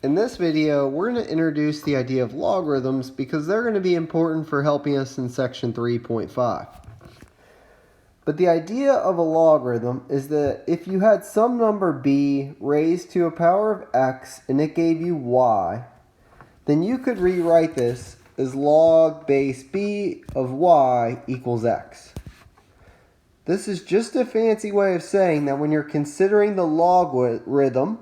In this video, we're going to introduce the idea of logarithms because they're going to be important for helping us in section 3.5. But the idea of a logarithm is that if you had some number b raised to a power of x and it gave you y, then you could rewrite this as log base b of y equals x. This is just a fancy way of saying that when you're considering the logarithm,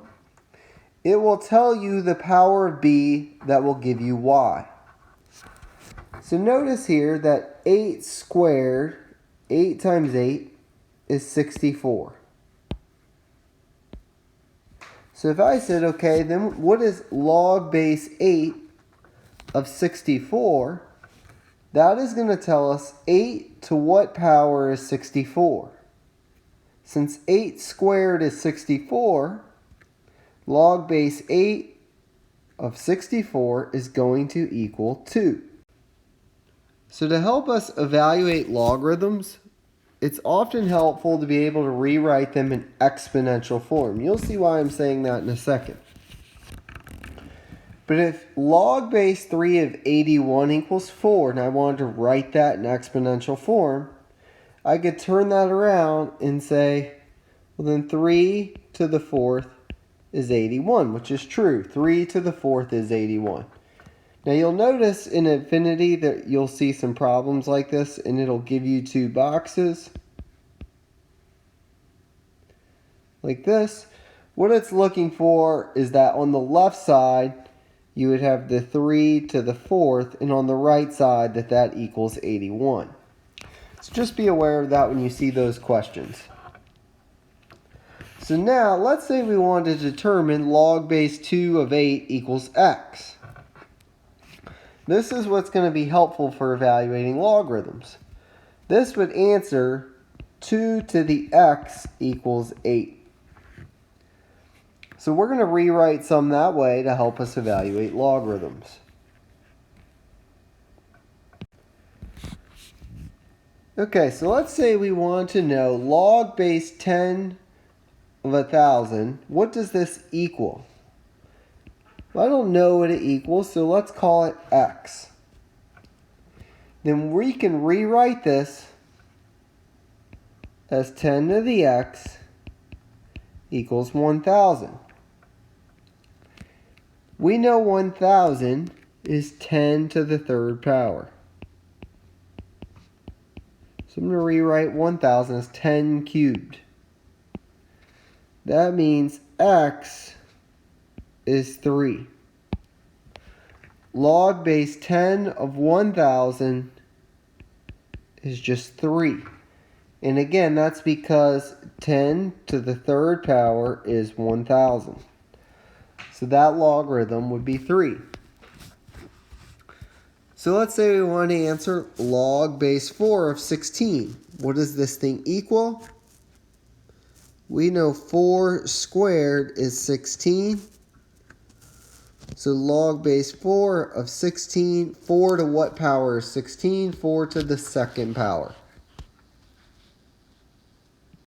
it will tell you the power of b that will give you y. So notice here that 8 squared, 8 times 8, is 64. So if I said, okay, then what is log base 8 of 64? That is going to tell us 8 to what power is 64? Since 8 squared is 64, log base 8 of 64 is going to equal 2. So to help us evaluate logarithms, it's often helpful to be able to rewrite them in exponential form. You'll see why I'm saying that in a second. But if log base 3 of 81 equals 4, and I wanted to write that in exponential form, I could turn that around and say, well then 3 to the 4th is 81, which is true. 3 to the 4th is 81. Now you'll notice in infinity that you'll see some problems like this, and it'll give you two boxes like this. What it's looking for is that on the left side you would have the 3 to the 4th, and on the right side that equals 81. So just be aware of that when you see those questions. So now let's say we want to determine log base 2 of 8 equals x. This is what's going to be helpful for evaluating logarithms. This would answer 2 to the x equals 8. So we're going to rewrite some that way to help us evaluate logarithms. Okay, so let's say we want to know log base 10 of 1,000. What does this equal? Well, I don't know what it equals, so let's call it x. Then we can rewrite this as 10 to the x equals 1,000. We know 1,000 is 10 to the 3rd power. So I'm going to rewrite 1,000 as 10 cubed. That means x is 3. Log base 10 of 1,000 is just 3. And again, that's because 10 to the 3rd power is 1,000. So that logarithm would be 3. So let's say we want to answer log base 4 of 16. What does this thing equal? We know 4 squared is 16. So log base 4 of 16, 4 to what power is 16? 4 to the 2nd power.